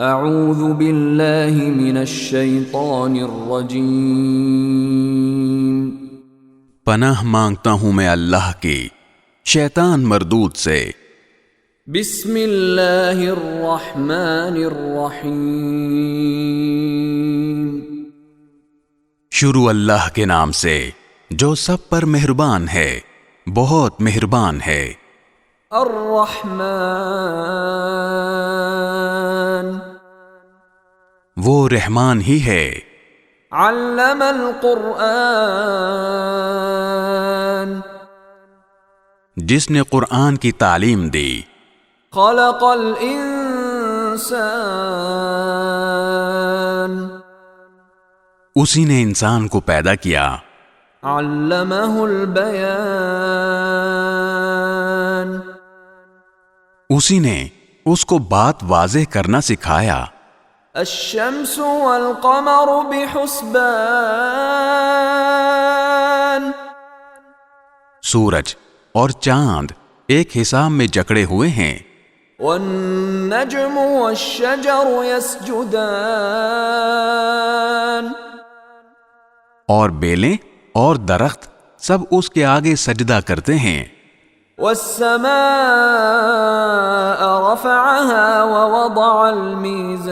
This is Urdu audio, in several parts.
اعوذ باللہ من الشیطان الرجیم، پناہ مانگتا ہوں میں اللہ کی شیطان مردود سے۔ بسم اللہ الرحمن الرحیم، شروع اللہ کے نام سے جو سب پر مہربان ہے، بہت مہربان ہے۔ الرحمن، وہ رحمان ہی ہے۔ علم القرآن، جس نے قرآن کی تعلیم دی۔ خلق الانسان، اسی نے انسان کو پیدا کیا۔ علمہ البیان، اسی نے اس کو بات واضح کرنا سکھایا۔ الشمس والقمر بحسبان، سورج اور چاند ایک حساب میں جکڑے ہوئے ہیں۔ والنجم والشجر يسجدان، اور بیلیں اور درخت سب اس کے آگے سجدہ کرتے ہیں۔ والسماء رفعها ووضع الميزان،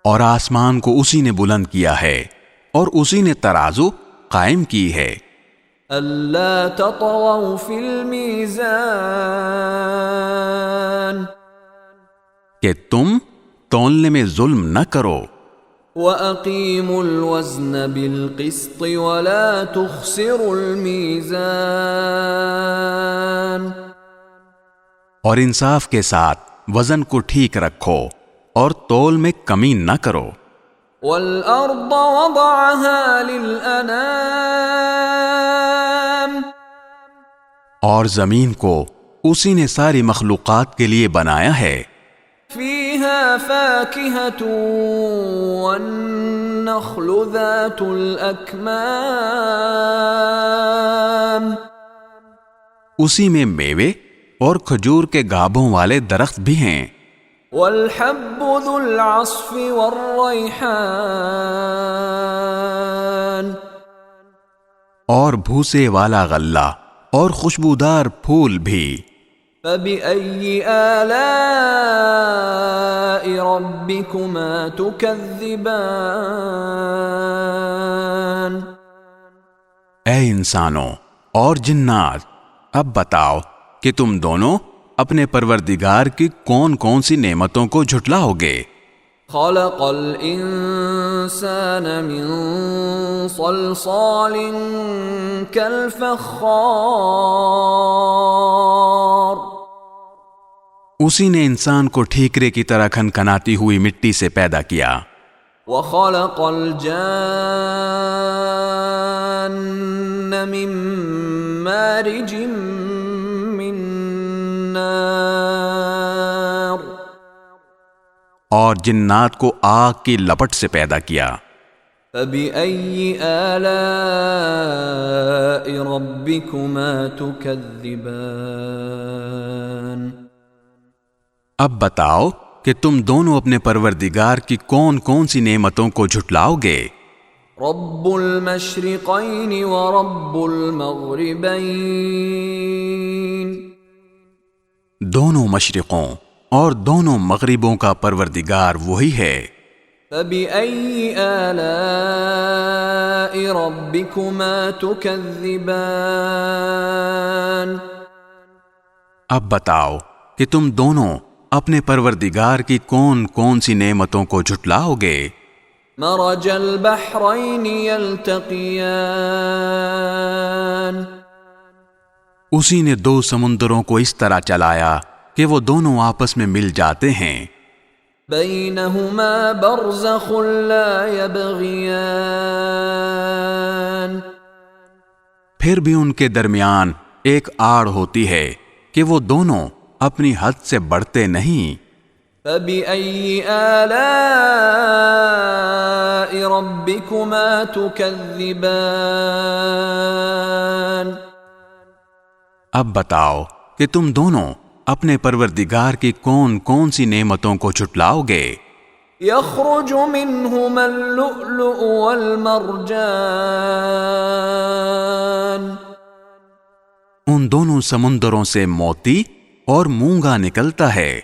اور آسمان کو اسی نے بلند کیا ہے اور اسی نے ترازو قائم کی ہے۔ أَلَّا تَطْغَوْا فِي الْمِيزَانِ، کہ تم تولنے میں ظلم نہ کرو۔ وَأَقِيمُوا الْوَزْنَ بِالْقِسْطِ وَلَا تُخْسِرُوا الْمِيزَانَ، اور انصاف کے ساتھ وزن کو ٹھیک رکھو اور تول میں کمی نہ کرو۔ وَالْأَرْضَ وَضَعَهَا لِلْأَنَامِ، اور زمین کو اسی نے ساری مخلوقات کے لیے بنایا ہے۔ فِيهَا فَاكِهَةٌ وَالنَّخْلُ ذَاتُ الْأَكْمَامِ، اسی میں میوے اور کھجور کے گابھوں والے درخت بھی ہیں۔ والحب ذو العصف والریحان، اور بھوسے والا غلہ اور خوشبودار پھول بھی۔ فبأي آلاء ربكما تكذبان، اے انسانوں اور جنات، اب بتاؤ کہ تم دونوں اپنے پروردگار کی کون کون سی نعمتوں کو جھٹلاؤ گے۔ خلق الانسان من صلصال كالفخار، اسی نے انسان کو ٹھیکرے کی طرح کھنکھناتی ہوئی مٹی سے پیدا کیا۔ وخلق الجان من مارج من نار، اور جنات کو آگ کی لپٹ سے پیدا کیا۔ فبأي آلاء ربكما تكذبان، اب بتاؤ کہ تم دونوں اپنے پروردگار کی کون کون سی نعمتوں کو جھٹلاؤ گے۔ رب المشرقین ورب المغربین، دونوں مشرقوں اور دونوں مغربوں کا پروردگار وہی ہے۔ فبأي آلاء ربكما تكذبان، اب بتاؤ کہ تم دونوں اپنے پروردگار کی کون کون سی نعمتوں کو جھٹلاؤ گے۔ مرج البحرین یلتقیان، اسی نے دو سمندروں کو اس طرح چلایا کہ وہ دونوں آپس میں مل جاتے ہیں۔ بینہما برزخ لا یبغیان، پھر بھی ان کے درمیان ایک آڑ ہوتی ہے کہ وہ دونوں اپنی حد سے بڑھتے نہیں۔ فبأي آلاء ربكما تكذبان، اب بتاؤ کہ تم دونوں اپنے پروردگار کی کون کون سی نعمتوں کو جھٹلاؤ گے؟ يخرج منهما اللؤلؤ والمرجان ان دونوں سمندروں سے موتی اور مونگا نکلتا ہے۔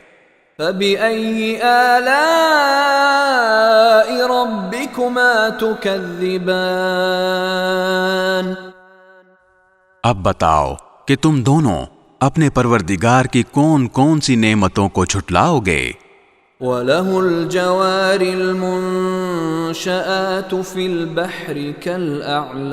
فبأي آلاء ربكما تكذبان اب بتاؤ کہ تم دونوں اپنے پروردگار کی کون کون سی نعمتوں کو جھٹلاؤ گے؟ وَلَهُ الْجَوَارِ الْمُنشَآتُ فِي الْبَحْرِ كَالْأَعْلَامِ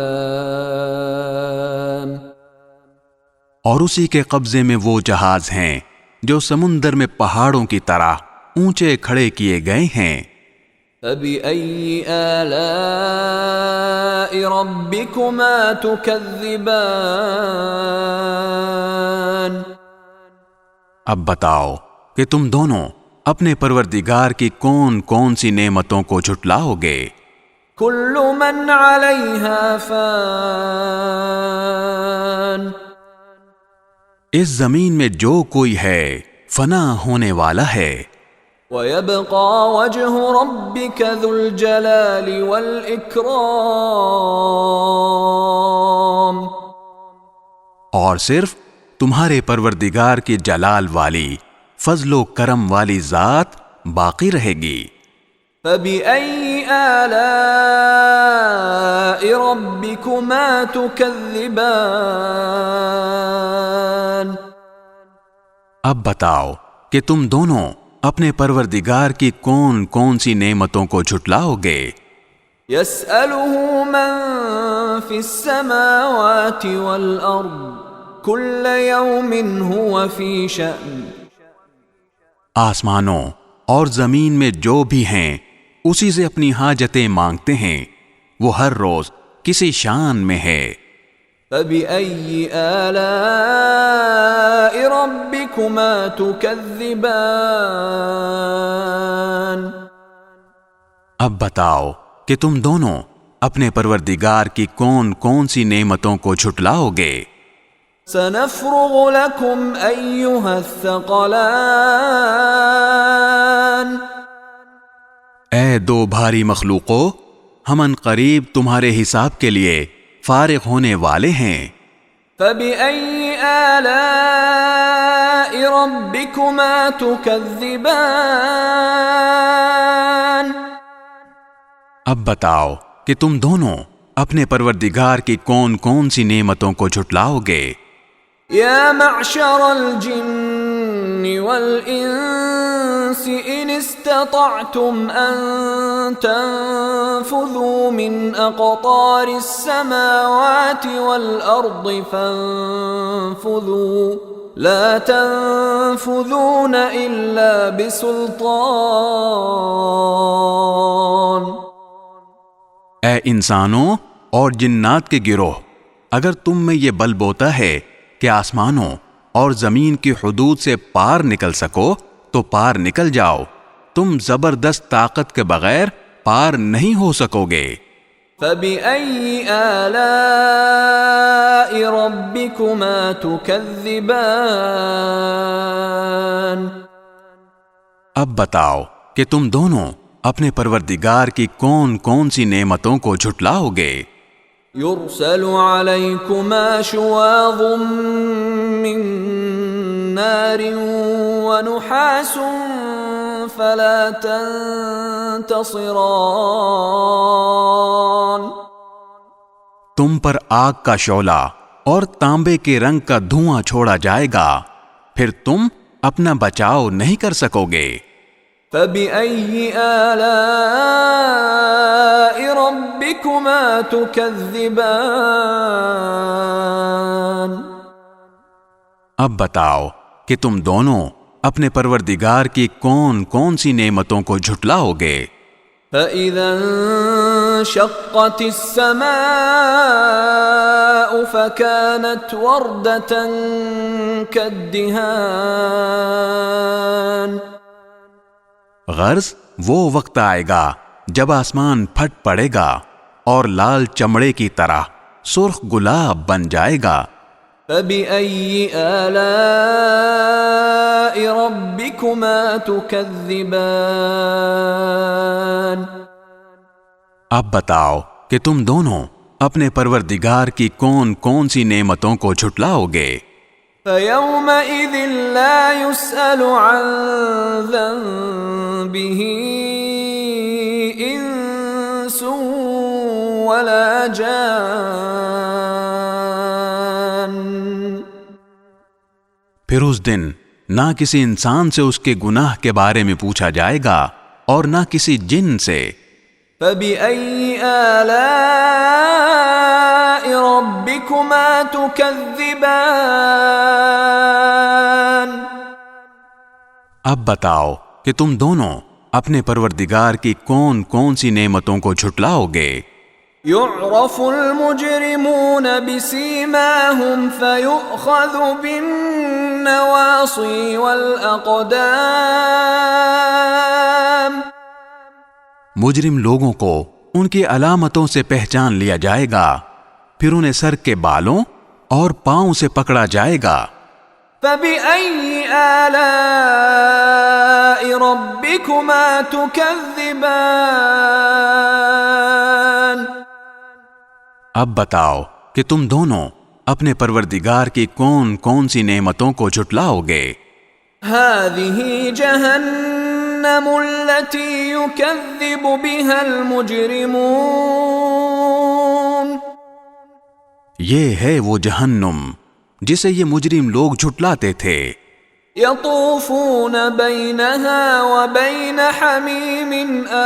اور اسی کے قبضے میں وہ جہاز ہیں جو سمندر میں پہاڑوں کی طرح اونچے کھڑے کیے گئے ہیں۔ فَبِأَيِّ آلَاءِ رَبِّكُمَا تُكَذِّبَانِ اب بتاؤ کہ تم دونوں اپنے پروردگار کی کون کون سی نعمتوں کو جھٹلاؤ گے؟ كُلُّ مَنْ عَلَيْهَا فَانٍ اس زمین میں جو کوئی ہے فنا ہونے والا ہے، وَيَبْقَى وَجْهُ رَبِّكَ ذُو الْجَلَالِ وَالْإِكْرَامِ اور صرف تمہارے پروردگار کی جلال والی فضل و کرم والی ذات باقی رہے گی۔ فَبِأَيِّ آلَاءِ رَبِّكُمَا تُكَذِّبَانِ اب بتاؤ کہ تم دونوں اپنے پروردگار کی کون کون سی نعمتوں کو جھٹلاؤ گے؟ يَسْأَلُهُ مَن فِي السَّمَاوَاتِ وَالْأَرْضِ كُلَّ يَوْمٍ هُوَ فِي شَأْنٍ آسمانوں اور زمین میں جو بھی ہیں اسی سے اپنی حاجتیں مانگتے ہیں، وہ ہر روز کسی شان میں ہے۔ فَبِأَيِّ آلَاءِ رَبِّكُمَا تُكَذِّبَانِ اب بتاؤ کہ تم دونوں اپنے پروردگار کی کون کون سی نعمتوں کو جھٹلاؤ گے؟ سَنَفْرُغُ لَكُمْ أَيُّهَا الثَّقَلَانِ اے دو بھاری مخلوقوں، ہم ان قریب تمہارے حساب کے لیے فارغ ہونے والے ہیں۔ فَبِأَيِّ آلَاءِ رَبِّكُمَا تُكَذِّبَانِ اب بتاؤ کہ تم دونوں اپنے پروردگار کی کون کون سی نعمتوں کو جھٹلاؤ گے؟ يَا مَعْشَرَ الْجِنِّ وَالْإِنسِ إِنِ اسْتَطَعْتُمْ أَن تَنفُذُوا مِنْ أَقْطَارِ السَّمَاوَاتِ وَالْأَرْضِ فَانفُذُوا لَا تَنفُذُونَ إِلَّا بِسُلْطَانٍ اے انسانوں اور جنات کے گروہ، اگر تم میں یہ بل بوتا ہے کہ آسمانوں اور زمین کی حدود سے پار نکل سکو تو پار نکل جاؤ، تم زبردست طاقت کے بغیر پار نہیں ہو سکو گے۔ فَبِأَيِّ آلَاءِ رَبِّكُمَا تُكَذِّبَانِ اب بتاؤ کہ تم دونوں اپنے پروردگار کی کون کون سی نعمتوں کو جھٹلاؤ گے؟ يُرْسَلُ عَلَيْكُمَا شُوَاظٌ مِّن نَّارٍ وَنُحَاسٌ فَلَا تَنتَصِرَانِ تم پر آگ کا شعلہ اور تانبے کے رنگ کا دھواں چھوڑا جائے گا، پھر تم اپنا بچاؤ نہیں کر سکو گے۔ فَبِأَيِّ آلَاءِ رَبِّكُمَا تُكَذِّبَانِ اب بتاؤ کہ تم دونوں اپنے پروردگار کی کون کون سی نعمتوں کو جھٹلاؤ گے؟ فَإِذَا انشَقَّتِ السَّمَاءُ فَكَانَتْ وَرْدَةً كَالدِّهَانِ غرض وہ وقت آئے گا جب آسمان پھٹ پڑے گا اور لال چمڑے کی طرح سرخ گلاب بن جائے گا۔ فبأي آلاء ربكما تكذبان؟ اب بتاؤ کہ تم دونوں اپنے پروردگار کی کون کون سی نعمتوں کو جھٹلاؤ گے؟ فيومئذ لا يسأل عن ذنبه إنس ولا جان۔ پھر اس دن نہ کسی انسان سے اس کے گناہ کے بارے میں پوچھا جائے گا اور نہ کسی جن سے۔ فبأي آلاء ربكما تكذبان؟ اب بتاؤ کہ تم دونوں اپنے پروردگار کی کون کون سی نعمتوں کو جھٹلاؤ گے؟ يعرف المجرمون بسيماهم فيؤخذ بالنواصي والأقدام۔ مجرم لوگوں کو ان کی علامتوں سے پہچان لیا جائے گا، پھر انہیں سر کے بالوں اور پاؤں سے پکڑا جائے گا۔ فبأي آلاء ربكما تكذبان؟ اب بتاؤ کہ تم دونوں اپنے پروردگار کی کون کون سی نعمتوں کو جھٹلاؤ گے؟ هذه جهنم التي يكذب بها المجرمون۔ یہ ہے وہ جہنم جسے یہ مجرم لوگ جھٹلاتے تھے۔ يطوفون بينها وبين حميم آن۔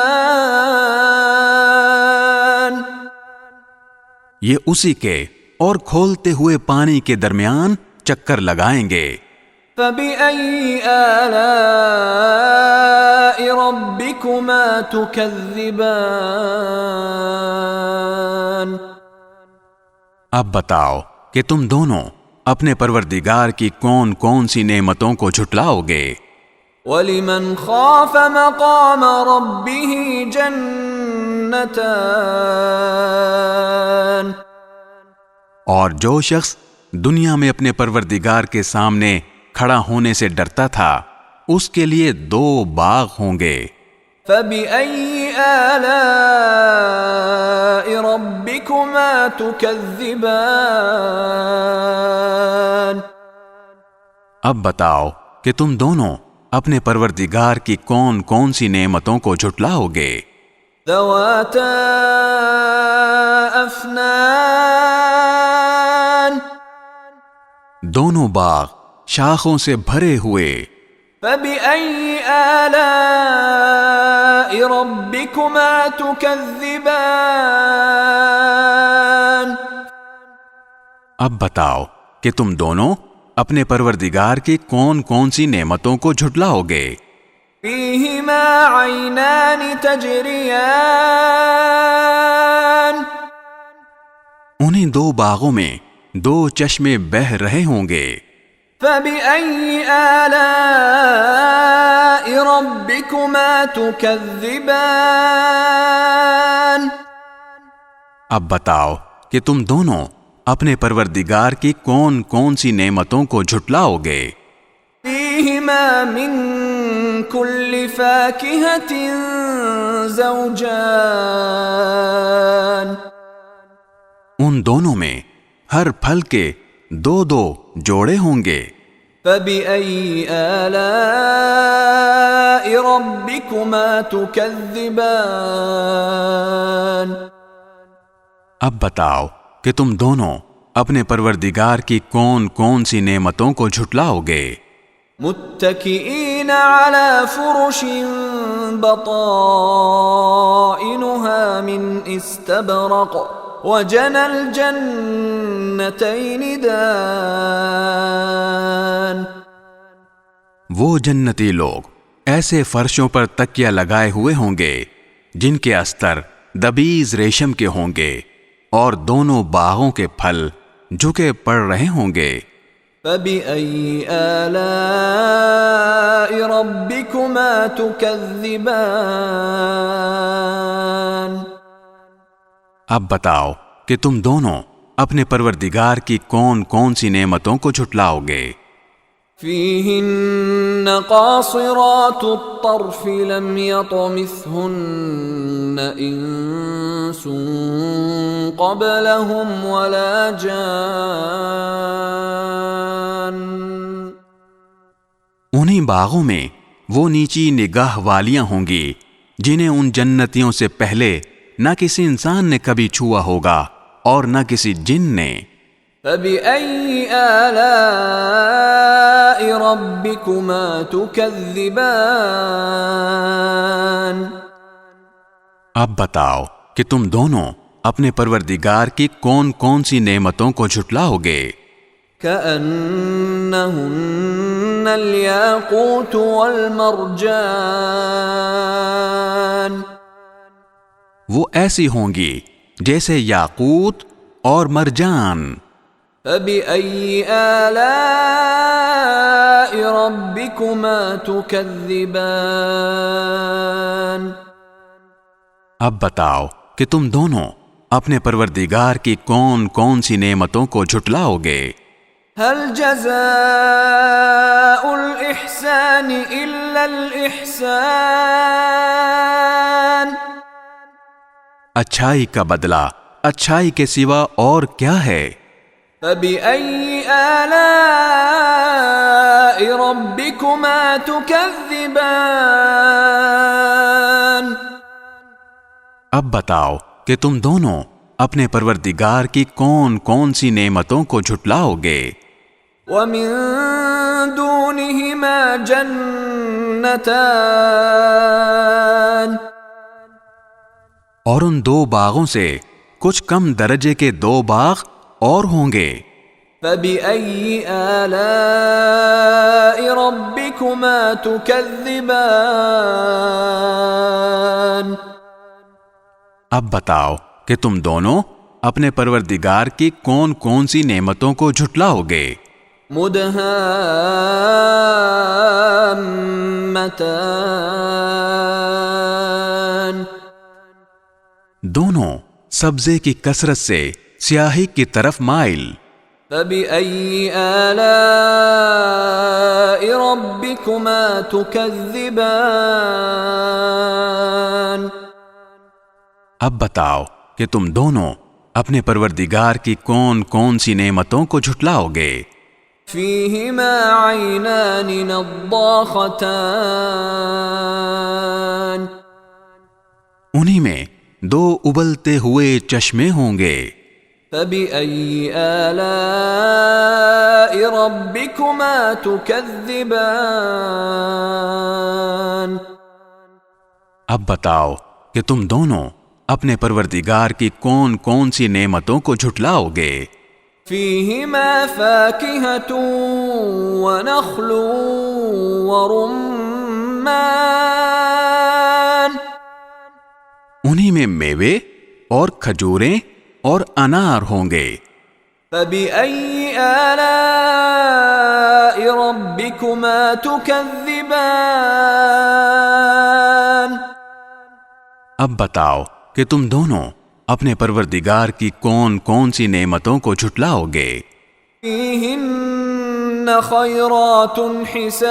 یہ اسی کے اور کھولتے ہوئے پانی کے درمیان چکر لگائیں گے۔ فبأي آلاء ربكما تكذبان؟ اب بتاؤ کہ تم دونوں اپنے پروردگار کی کون کون سی نعمتوں کو جھٹلاؤ گے؟ وَلِمَنْ خَافَ مَقَامَ رَبِّهِ جَنَّتَانِ۔ اور جو شخص دنیا میں اپنے پروردگار کے سامنے کھڑا ہونے سے ڈرتا تھا اس کے لیے 2 باغ ہوں گے۔ فَبِأَيِّ آلَاءِ رَبِّكُمَا تُكَذِّبَانِ؟ اب بتاؤ کہ تم دونوں اپنے پروردگار کی کون کون سی نعمتوں کو جھٹلاؤ گے؟ ذَوَاتَا أَفْنَانٍ۔ دونوں باغ شاخوں سے بھرے ہوئے۔ فَبِأَيِّ آلَاءِ رَبِّكُمَا تُكَذِّبَانِ؟ اب بتاؤ کہ تم دونوں اپنے پروردگار کی کون کون سی نعمتوں کو جھٹلاؤ گے؟ فِيهِمَا عَيْنَانِ تَجْرِيَانِ۔ انہیں 2 باغوں میں 2 چشمے بہہ رہے ہوں گے۔ فَبِأَيِّ آلَاءِ رَبِّكُمَا تُكَذِّبَانِ؟ اب بتاؤ کہ تم دونوں اپنے پروردگار کی کون کون سی نعمتوں کو جھٹلاؤ گے؟ فِيهِمَا مِن كُلِّ فَاكِهَةٍ زَوْجَانِ۔ ان دونوں میں ہر پھل کے 2 جوڑے ہوں گے۔ فَبِأَيِّ آلَاءِ رَبِّكُمَا تُكَذِّبَانِ؟ اب بتاؤ کہ تم دونوں اپنے پروردگار کی کون کون سی نعمتوں کو جھٹلاؤ گے؟ متكئين على فرش بطائنها من استبرق وجنى الجنتين دان۔ وہ جنتی لوگ ایسے فرشوں پر تکیہ لگائے ہوئے ہوں گے جن کے استر دبیز ریشم کے ہوں گے اور دونوں باغوں کے پھل جھکے پڑ رہے ہوں گے۔ فَبِأَيِّ آلَاءِ رَبِّكُمَا تُكَذِّبَانِ؟ اب بتاؤ کہ تم دونوں اپنے پروردگار کی کون کون سی نعمتوں کو جھٹلاؤ گے؟ فيهن قاصرات الطرف لم يطمثهن انس قبلهم ولا جان. انہی باغوں میں وہ نیچی نگاہ والیاں ہوں گی جنہیں ان جنتیوں سے پہلے نہ کسی انسان نے کبھی چھوا ہوگا اور نہ کسی جن نے. فبأي آلاء ربكما تكذبان. اب بتاؤ کہ تم دونوں اپنے پروردگار کی کون کون سی نعمتوں کو جھٹلاؤ گے؟ كأنهن الياقوت والمرجان. وہ ایسی ہوں گی جیسے یاقوت اور مرجان. فبأي آلاء ربكما تكذبان. اب بتاؤ کہ تم دونوں اپنے پروردگار کی کون کون سی نعمتوں کو جھٹلاؤ گے؟ هل جزاء الإحسان إلا الإحسان. اچھائی کا بدلہ اچھائی کے سوا اور کیا ہے؟ فبأي آلاء ربكما تكذبان. اب بتاؤ کہ تم دونوں اپنے پروردگار کی کون کون سی نعمتوں کو جھٹلاؤ گے؟ ومن دونهما جنتان. اور ان دو باغوں سے کچھ کم درجے کے دو باغ اور ہوں گے. فبأي آلاء ربكما تكذبان. اب بتاؤ کہ تم دونوں اپنے پروردگار کی کون کون سی نعمتوں کو جھٹلاؤ گے؟ مدہامتان. دونوں سبزے کی کثرت سے سیاہی کی طرف مائل. فبأي آلاء ربكما تكذبان. اب بتاؤ کہ تم دونوں اپنے پروردگار کی کون کون سی نعمتوں کو جھٹلاؤ گے؟ فيهما عينان نضاختان. انہی میں دو ابلتے ہوئے چشمے ہوں گے. فبأي آلاء ربكما تكذبان. اب بتاؤ کہ تم دونوں اپنے پروردگار کی کون کون سی نعمتوں کو جھٹلاؤ گے؟ فيهما فاكهة ونخل ورمان. انہی میں میوے اور کھجوریں اور انار ہوں گے. فبأي آلاء ربكما تكذبان. اب بتاؤ کہ تم دونوں اپنے پروردگار کی کون کون سی نعمتوں کو جھٹلاؤ گے؟ فيهن خيرات حسان.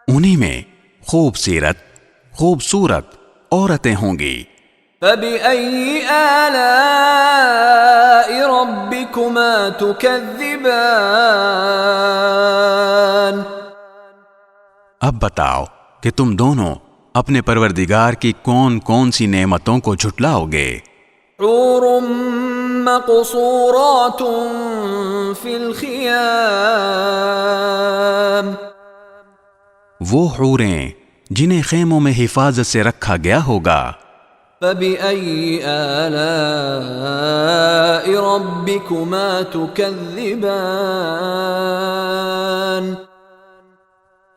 انہی میں خوبصورت عورتیں ہوں گی. فبأي آلاء ربكما تكذبان. اب بتاؤ کہ تم دونوں اپنے پروردگار کی کون کون سی نعمتوں کو جھٹلاؤ گے؟ حور مقصورات في الخيام. وہ حوریں جنہیں خیموں میں حفاظت سے رکھا گیا ہوگا. فبأي آلاء ربكما تكذبان.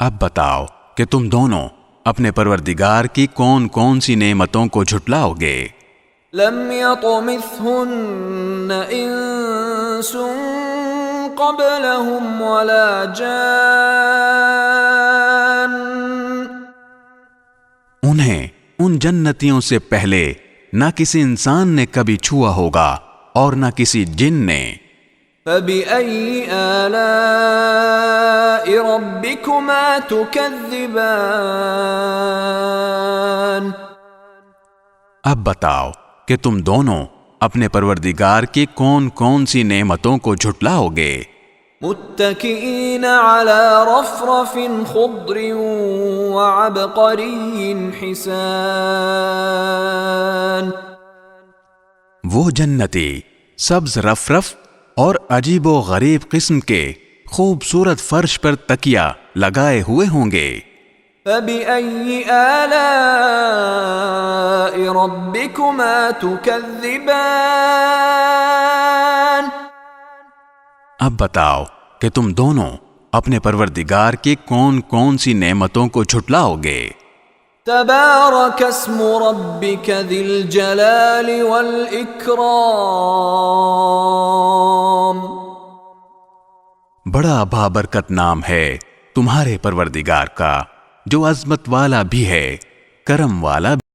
اب بتاؤ کہ تم دونوں اپنے پروردگار کی کون کون سی نعمتوں کو جھٹلاؤ گے؟ لم يطمثهن انس قبلهم ولا جان. انہیں ان جنتیوں سے پہلے نہ کسی انسان نے کبھی چھوا ہوگا اور نہ کسی جن نے۔ فَبِأَيِّ آلَاءِ رَبِّكُمَا تُكَذِّبَانِ؟ اب بتاؤ کہ تم دونوں اپنے پروردگار کی کون کون سی نعمتوں کو جھٹلاؤ گے؟ متكئين على رفرف خضر وعبقري حسان۔ وہ جنتی سبز رفرف اور عجیب و غریب قسم کے خوبصورت فرش پر تکیہ لگائے ہوئے ہوں گے۔ فَبِأَيِّ آلَاءِ رَبِّكُمَا تُكَذِّبَانِ؟ اب بتاؤ کہ تم دونوں اپنے پروردگار کی کون کون سی نعمتوں کو جھٹلاؤ گے؟ تبارک اسم ربک ذی الجلال والاکرام۔ بڑا بابرکت نام ہے تمہارے پروردگار کا، جو عظمت والا بھی ہے، کرم والا بھی۔